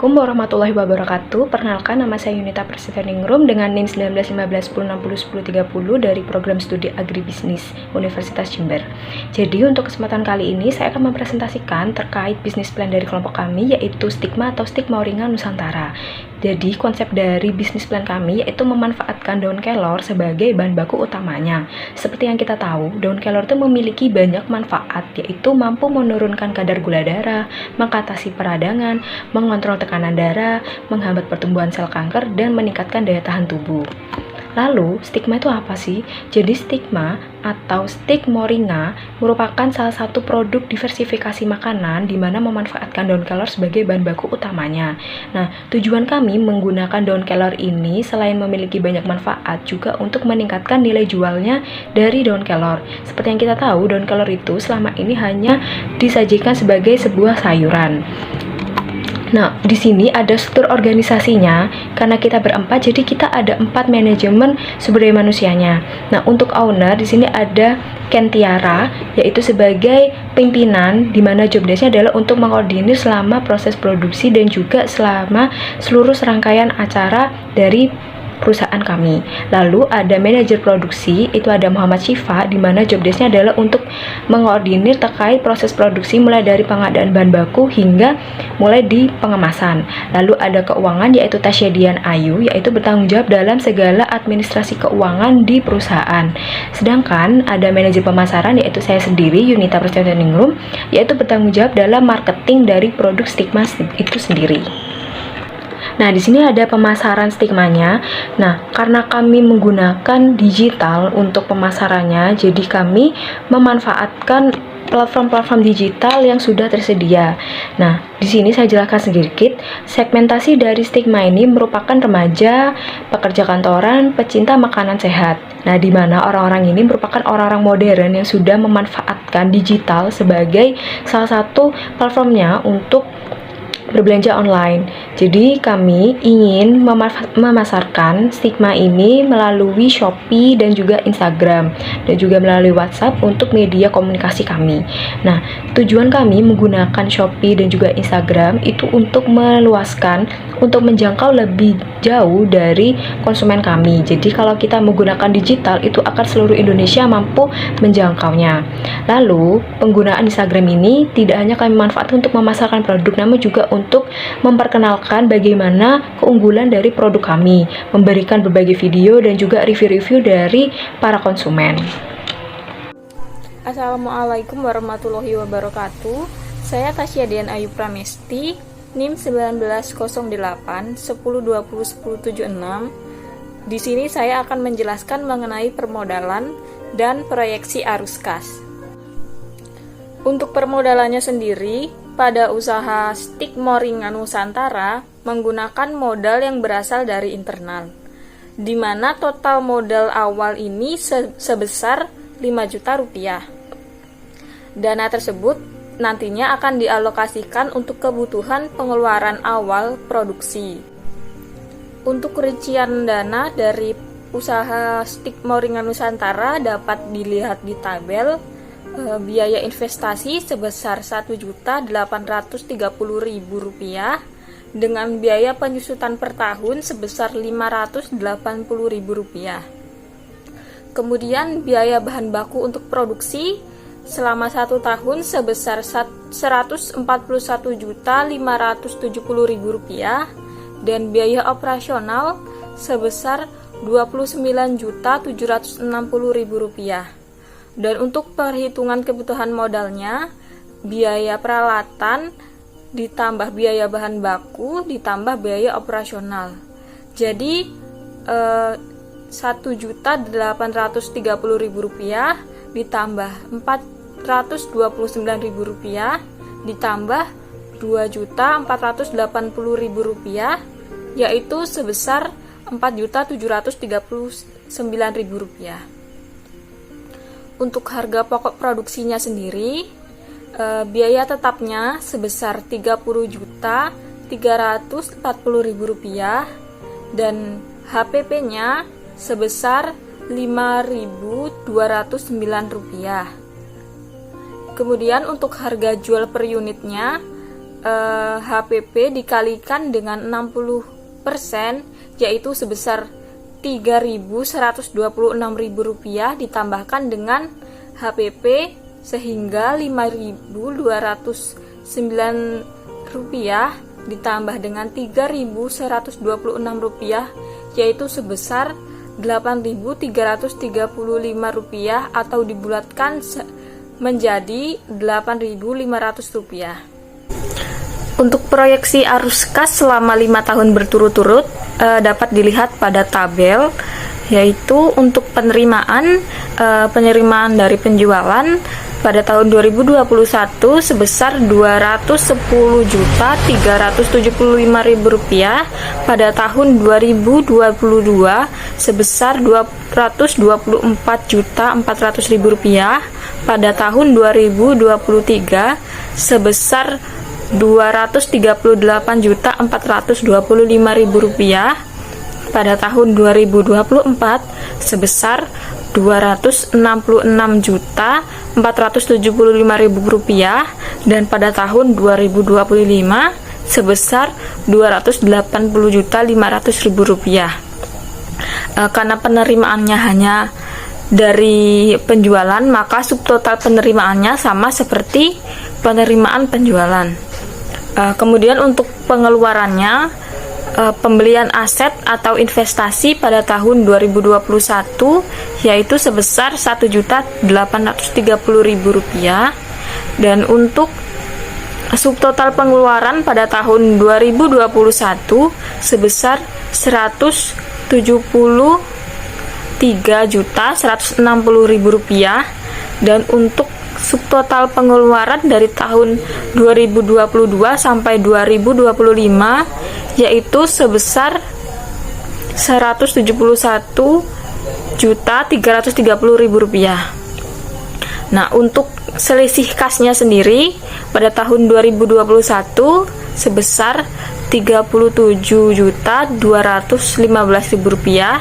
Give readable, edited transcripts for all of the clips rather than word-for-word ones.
Assalamualaikum warahmatullahi wabarakatuh. Perkenalkan, nama saya Yunita Persitandingrum dengan NIM 191510601030 dari program studi agribisnis Universitas Jember. Jadi untuk kesempatan kali ini saya akan mempresentasikan terkait bisnis plan dari kelompok kami, yaitu Stigma atau Stigmoringa Nusantara. Jadi konsep dari bisnis plan kami yaitu memanfaatkan daun kelor sebagai bahan baku utamanya. Seperti yang kita tahu, daun kelor itu memiliki banyak manfaat, yaitu mampu menurunkan kadar gula darah, mengatasi peradangan, mengontrol tekanan darah, menghambat pertumbuhan sel kanker, dan meningkatkan daya tahan tubuh. Lalu, stigma itu apa sih? Jadi stigma atau Stigmoringa merupakan salah satu produk diversifikasi makanan di mana memanfaatkan daun kelor sebagai bahan baku utamanya. Nah, tujuan kami menggunakan daun kelor ini selain memiliki banyak manfaat juga untuk meningkatkan nilai jualnya dari daun kelor. Seperti yang kita tahu, daun kelor itu selama ini hanya disajikan sebagai sebuah sayuran. Nah, di sini ada struktur organisasinya. Karena kita berempat, jadi kita ada 4 manajemen sumber daya manusianya. Nah, untuk owner di sini ada Kentiara, yaitu sebagai pimpinan, di mana job desk-nya adalah untuk mengkoordinir selama proses produksi dan juga selama seluruh serangkaian acara dari perusahaan kami. Lalu ada manajer produksi, itu ada Muhammad Syifa, di mana job desk-nya adalah untuk mengkoordinir terkait proses produksi mulai dari pengadaan bahan baku hingga mulai di pengemasan. Lalu ada keuangan, yaitu Tasya Dian Ayu, yaitu bertanggung jawab dalam segala administrasi keuangan di perusahaan. Sedangkan ada manajer pemasaran, yaitu saya sendiri, Yunita Persitandingrum, yaitu bertanggung jawab dalam marketing dari produk Stigma itu sendiri. Nah, di sini ada pemasaran stigmanya. Nah, karena kami menggunakan digital untuk pemasarannya, jadi kami memanfaatkan platform-platform digital yang sudah tersedia. Nah, di sini saya jelaskan sedikit. Segmentasi dari stigma ini merupakan remaja, pekerja kantoran, pecinta makanan sehat. Nah, di mana orang-orang ini merupakan orang-orang modern yang sudah memanfaatkan digital sebagai salah satu platformnya untuk berbelanja online. Jadi kami ingin memasarkan stigma ini melalui Shopee dan juga Instagram dan juga melalui WhatsApp untuk media komunikasi kami. Nah, tujuan kami menggunakan Shopee dan juga Instagram itu untuk meluaskan, untuk menjangkau lebih jauh dari konsumen kami. Jadi kalau kita menggunakan digital itu akan seluruh Indonesia mampu menjangkaunya. Lalu, penggunaan Instagram ini tidak hanya kami manfaatkan untuk memasarkan produk, namun juga untuk memperkenalkan bagaimana keunggulan dari produk kami, memberikan berbagai video dan juga review-review dari para konsumen. Assalamualaikum warahmatullahi wabarakatuh. Saya Tasya Dian Ayu Pramesti, NIM 1908-1020-1076. Di sini saya akan menjelaskan mengenai permodalan dan proyeksi arus kas. Untuk permodalannya sendiri, pada usaha Stigmoringa Nusantara menggunakan modal yang berasal dari internal, di mana total modal awal ini sebesar 5 juta rupiah. Dana tersebut nantinya akan dialokasikan untuk kebutuhan pengeluaran awal produksi. Untuk rincian dana dari usaha Stigmoringa Nusantara dapat dilihat di tabel. Biaya investasi sebesar Rp1.830.000 dengan biaya penyusutan per tahun sebesar Rp580.000. Kemudian biaya bahan baku untuk produksi selama 1 tahun sebesar Rp141.570.000 dan biaya operasional sebesar Rp29.760.000. Dan untuk perhitungan kebutuhan modalnya, biaya peralatan ditambah biaya bahan baku ditambah biaya operasional. Jadi Rp1.830.000 ditambah Rp429.000 ditambah Rp2.480.000, yaitu sebesar Rp4.739.000. Untuk harga pokok produksinya sendiri, biaya tetapnya sebesar Rp30.340.000 dan HPP-nya sebesar Rp5.209. Kemudian untuk harga jual per unitnya HPP dikalikan dengan 60%, yaitu sebesar Rp3.126.000 ditambahkan dengan HPP sehingga Rp5.209 ditambah dengan Rp3.126, yaitu sebesar Rp8.335 atau dibulatkan menjadi Rp8.500. Untuk proyeksi arus kas selama 5 tahun berturut-turut dapat dilihat pada tabel, yaitu untuk penerimaan dari penjualan pada tahun 2021 sebesar Rp210.375, pada tahun 2022 sebesar Rp224.400.000, pada tahun 2023 sebesar Rp238.425.000, pada tahun 2024 sebesar Rp266.475.000, dan pada tahun 2025 sebesar Rp280.500.000. Karena penerimaannya hanya dari penjualan, maka subtotal penerimaannya sama seperti penerimaan penjualan. Kemudian untuk pengeluarannya, pembelian aset atau investasi pada tahun 2021 yaitu sebesar Rp1.830.000, dan untuk subtotal pengeluaran pada tahun 2021 sebesar Rp173.160.000, dan untuk subtotal pengeluaran dari tahun 2022 sampai 2025 yaitu sebesar Rp171.330.000. Nah, untuk selisih kasnya sendiri pada tahun 2021 sebesar Rp37.215.000,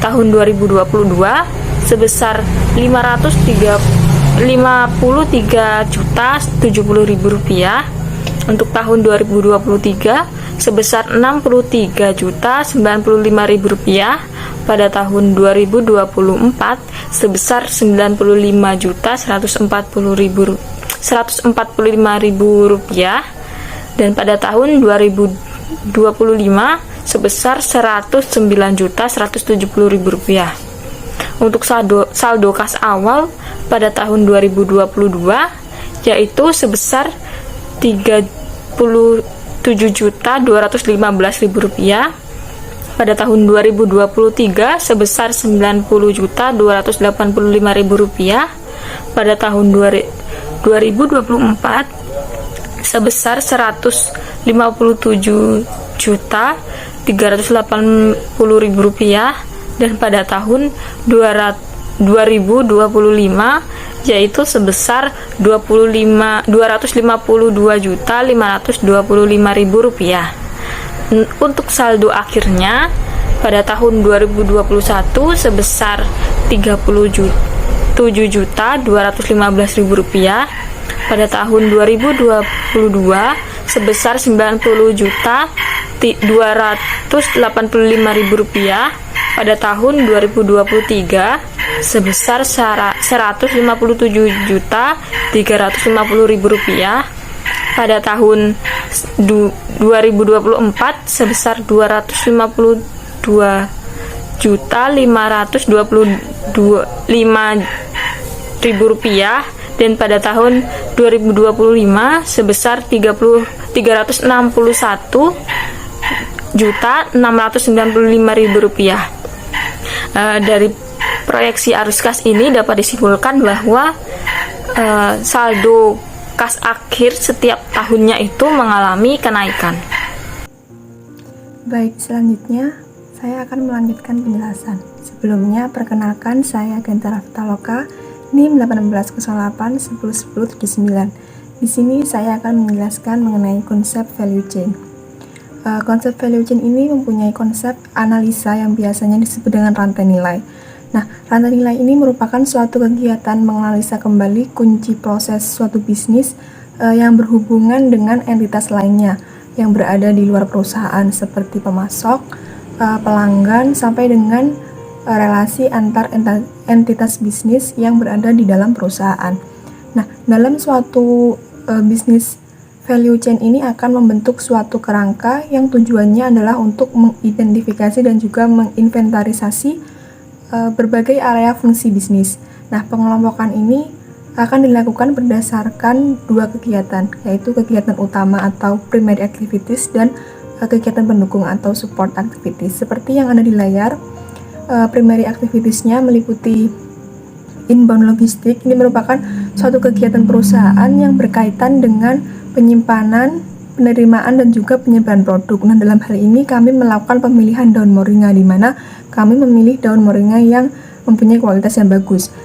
tahun 2022 sebesar Rp53.070.000, untuk tahun 2023 sebesar Rp63.095.000, pada tahun 2024 sebesar Rp145.145.000, dan pada tahun 2025 sebesar Rp109.170.000. Untuk saldo kas awal pada tahun 2022 yaitu sebesar Rp37.215.000, pada tahun 2023 sebesar Rp90.285.000, pada tahun 2024 sebesar Rp157.380.000, dan pada tahun 2025 yaitu sebesar Rp252.525.000. Untuk saldo akhirnya pada tahun 2021 sebesar Rp37.215.000, pada tahun 2022 sebesar Rp90.285.000, pada tahun 2023 sebesar Rp157.350.000, pada tahun 2024 sebesar Rp254.525.000, dan pada tahun 2025 sebesar Rp361.695.000. Dari proyeksi arus kas ini dapat disimpulkan bahwa saldo kas akhir setiap tahunnya itu mengalami kenaikan. Baik, selanjutnya saya akan melanjutkan penjelasan. Sebelumnya, perkenalkan saya Genta Raftaloka, NIM 1808-101079. Di sini saya akan menjelaskan mengenai konsep value chain. Konsep value chain ini mempunyai konsep analisa yang biasanya disebut dengan rantai nilai. Nah, rantai nilai ini merupakan suatu kegiatan menganalisa kembali kunci proses suatu bisnis yang berhubungan dengan entitas lainnya yang berada di luar perusahaan seperti pemasok, pelanggan, sampai dengan relasi antar entitas bisnis yang berada di dalam perusahaan. Nah, dalam suatu bisnis value chain ini akan membentuk suatu kerangka yang tujuannya adalah untuk mengidentifikasi dan juga menginventarisasi berbagai area fungsi bisnis. Nah, pengelompokan ini akan dilakukan berdasarkan dua kegiatan, yaitu kegiatan utama atau primary activities dan kegiatan pendukung atau support activities. Seperti yang ada di layar, primary activities-nya meliputi inbound logistik. Ini merupakan suatu kegiatan perusahaan yang berkaitan dengan penyimpanan, penerimaan, dan juga penyebaran produk. Nah, dalam hal ini kami melakukan pemilihan daun moringa, di mana kami memilih daun moringa yang mempunyai kualitas yang bagus.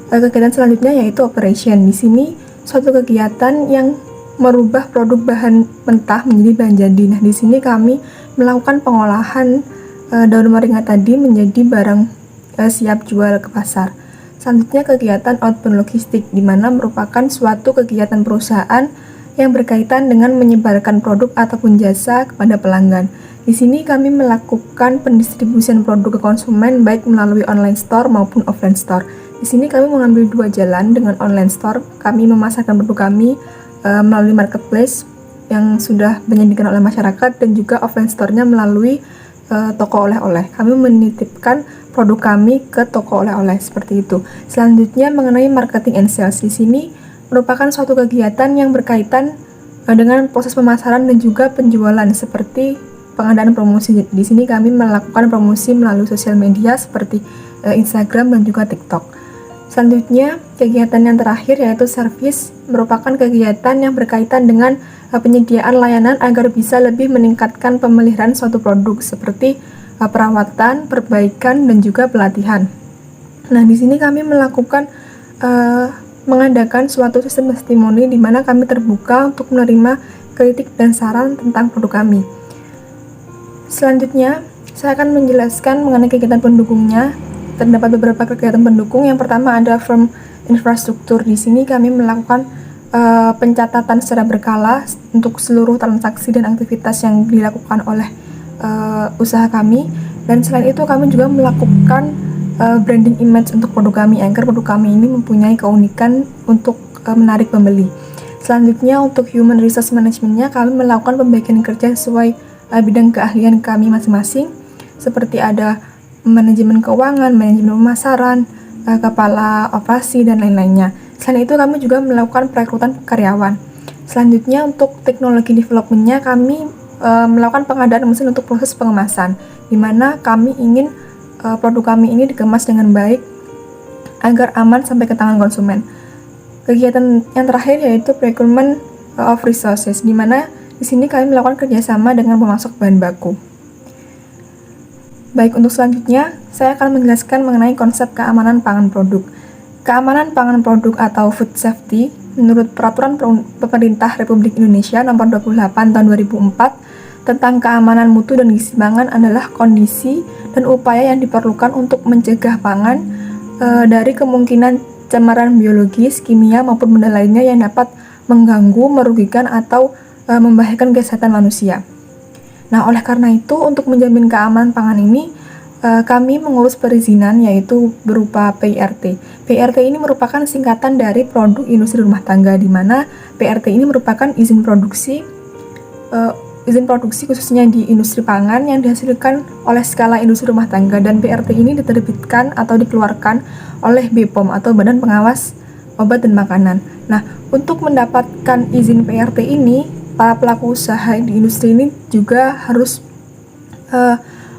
Kegiatan selanjutnya yaitu operation. Di sini suatu kegiatan yang merubah produk bahan mentah menjadi bahan jadi. Nah, di sini kami melakukan pengolahan daun moringa tadi menjadi barang siap jual ke pasar. Selanjutnya kegiatan outbound logistik, di mana merupakan suatu kegiatan perusahaan yang berkaitan dengan menyebarkan produk ataupun jasa kepada pelanggan. Di sini kami melakukan pendistribusian produk ke konsumen baik melalui online store maupun offline store. Di sini kami mengambil dua jalan. Dengan online store, kami memasarkan produk kami melalui marketplace yang sudah dinyadikan oleh masyarakat, dan juga offline store-nya melalui toko oleh-oleh. Kami menitipkan produk kami ke toko oleh-oleh seperti itu. Selanjutnya mengenai marketing and sales. Di sini merupakan suatu kegiatan yang berkaitan dengan proses pemasaran dan juga penjualan seperti pengadaan promosi. Di sini kami melakukan promosi melalui sosial media seperti Instagram dan juga TikTok. Selanjutnya, kegiatan yang terakhir yaitu service, merupakan kegiatan yang berkaitan dengan penyediaan layanan agar bisa lebih meningkatkan pemeliharaan suatu produk seperti perawatan, perbaikan, dan juga pelatihan. Nah, di sini kami melakukan mengadakan suatu sistem testimoni di mana kami terbuka untuk menerima kritik dan saran tentang produk kami. Selanjutnya, saya akan menjelaskan mengenai kegiatan pendukungnya. Terdapat beberapa kegiatan pendukung. Yang pertama ada firm infrastruktur. Di sini kami melakukan pencatatan secara berkala untuk seluruh transaksi dan aktivitas yang dilakukan oleh usaha kami. Dan selain itu kami juga melakukan branding image untuk produk kami agar produk kami ini mempunyai keunikan untuk menarik pembeli. Selanjutnya untuk human resource management-nya, kami melakukan pembagian kerja sesuai bidang keahlian kami masing-masing, seperti ada manajemen keuangan, manajemen pemasaran, kepala operasi, dan lain-lainnya. Selain itu kami juga melakukan perekrutan karyawan. Selanjutnya untuk teknologi development-nya, kami melakukan pengadaan mesin untuk proses pengemasan, di mana kami ingin produk kami ini dikemas dengan baik agar aman sampai ke tangan konsumen. Kegiatan yang terakhir yaitu procurement of resources, di mana di sini kami melakukan kerjasama dengan pemasok bahan baku. Baik, untuk selanjutnya saya akan menjelaskan mengenai konsep keamanan pangan produk. Keamanan pangan produk atau food safety menurut Peraturan Pemerintah Republik Indonesia Nomor 28 Tahun 2004 tentang keamanan mutu dan gizi pangan adalah kondisi dan upaya yang diperlukan untuk mencegah pangan dari kemungkinan cemaran biologis, kimia, maupun benda lainnya yang dapat mengganggu, merugikan, atau membahayakan kesehatan manusia. Nah, oleh karena itu, untuk menjamin keamanan pangan ini, kami mengurus perizinan yaitu berupa PIRT. PIRT ini merupakan singkatan dari produk industri rumah tangga, di mana PIRT ini merupakan izin produksi khususnya di industri pangan yang dihasilkan oleh skala industri rumah tangga, dan PIRT ini diterbitkan atau dikeluarkan oleh BPOM atau Badan Pengawas Obat dan Makanan. Nah, untuk mendapatkan izin PIRT ini, para pelaku usaha di industri ini juga harus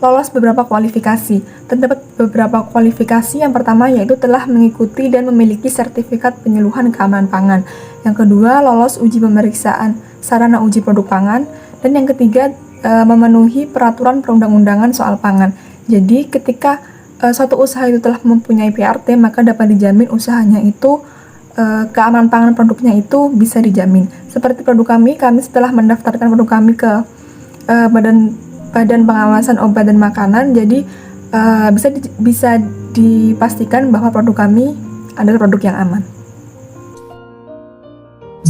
lolos beberapa kualifikasi. Terdapat beberapa kualifikasi. Yang pertama yaitu telah mengikuti dan memiliki sertifikat penyuluhan keamanan pangan. Yang kedua, lolos uji pemeriksaan sarana uji produk pangan. Dan yang ketiga, memenuhi peraturan perundang-undangan soal pangan. Jadi ketika suatu usaha itu telah mempunyai PRT, maka dapat dijamin usahanya itu keamanan pangan produknya itu bisa dijamin. Seperti produk kami setelah mendaftarkan produk kami ke Badan Pengawasan Obat dan Makanan, jadi bisa dipastikan bahwa produk kami adalah produk yang aman.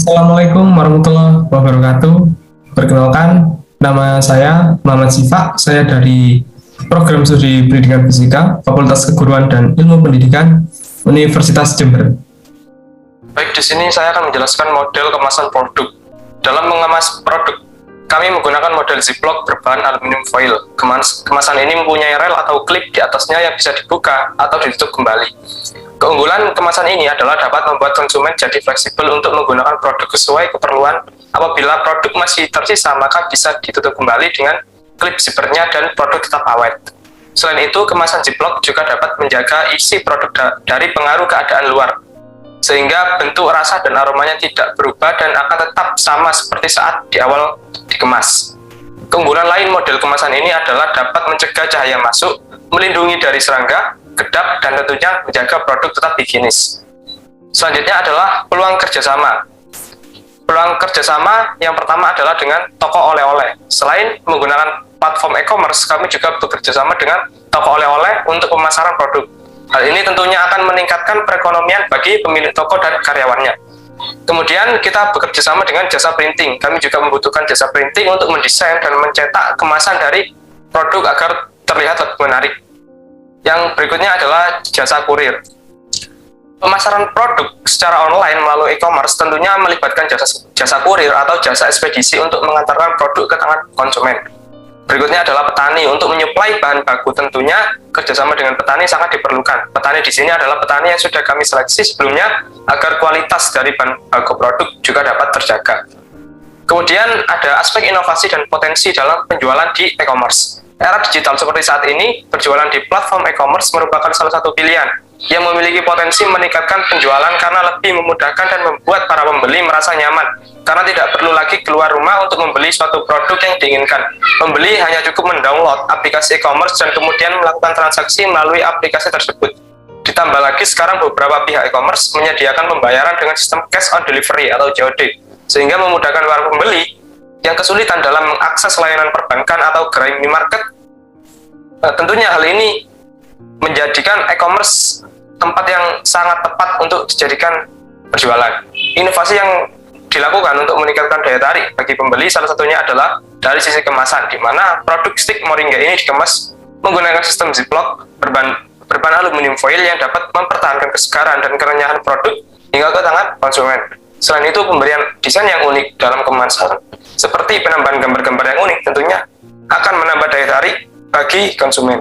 Assalamualaikum warahmatullahi wabarakatuh. Perkenalkan, nama saya Muhammad Sifa. Saya dari Program Studi Pendidikan Fisika, Fakultas Keguruan dan Ilmu Pendidikan, Universitas Jember. Baik, di sini saya akan menjelaskan model kemasan produk. Dalam mengemas produk, kami menggunakan model ziplock berbahan aluminium foil. Kemasan ini mempunyai rel atau klip di atasnya yang bisa dibuka atau ditutup kembali. Keunggulan kemasan ini adalah dapat membuat konsumen jadi fleksibel untuk menggunakan produk sesuai keperluan. Apabila produk masih tersisa, maka bisa ditutup kembali dengan klip zippernya dan produk tetap awet. Selain itu, kemasan ziplock juga dapat menjaga isi produk dari pengaruh keadaan luar, sehingga bentuk, rasa, dan aromanya tidak berubah dan akan tetap sama seperti saat di awal dikemas. Keunggulan lain model kemasan ini adalah dapat mencegah cahaya masuk, melindungi dari serangga, kedap, dan tentunya menjaga produk tetap higienis. Selanjutnya adalah peluang kerjasama. Peluang kerjasama yang pertama adalah dengan toko oleh-oleh. Selain menggunakan platform e-commerce, kami juga bekerjasama dengan toko oleh-oleh untuk pemasaran produk. Hal ini tentunya akan meningkatkan perekonomian bagi pemilik toko dan karyawannya. Kemudian kita bekerjasama dengan jasa printing. Kami juga membutuhkan jasa printing untuk mendesain dan mencetak kemasan dari produk agar terlihat lebih menarik. Yang berikutnya adalah jasa kurir. Pemasaran produk secara online melalui e-commerce tentunya melibatkan jasa kurir atau jasa ekspedisi untuk mengantarkan produk ke tangan konsumen. Berikutnya adalah petani. Untuk menyuplai bahan baku tentunya kerjasama dengan petani sangat diperlukan. Petani di sini adalah petani yang sudah kami seleksi sebelumnya agar kualitas dari bahan baku produk juga dapat terjaga. Kemudian ada aspek inovasi dan potensi dalam penjualan di e-commerce. Era digital seperti saat ini, berjualan di platform e-commerce merupakan salah satu pilihan yang memiliki potensi meningkatkan penjualan karena lebih memudahkan dan membuat para pembeli merasa nyaman karena tidak perlu lagi keluar rumah untuk membeli suatu produk yang diinginkan. Pembeli hanya cukup mendownload aplikasi e-commerce dan kemudian melakukan transaksi melalui aplikasi tersebut. Ditambah lagi sekarang beberapa pihak e-commerce menyediakan pembayaran dengan sistem cash on delivery atau COD, sehingga memudahkan para pembeli yang kesulitan dalam mengakses layanan perbankan atau gerai minimarket. Tentunya hal ini menjadikan e-commerce tempat yang sangat tepat untuk dijadikan berjualan. Inovasi yang dilakukan untuk meningkatkan daya tarik bagi pembeli salah satunya adalah dari sisi kemasan, di mana produk stik moringa ini dikemas menggunakan sistem ziplock berbahan aluminium foil yang dapat mempertahankan kesegaran dan kerenyahan produk hingga ke tangan konsumen. Selain itu, pemberian desain yang unik dalam kemasan, seperti penambahan gambar-gambar yang unik, tentunya akan menambah daya tarik bagi konsumen.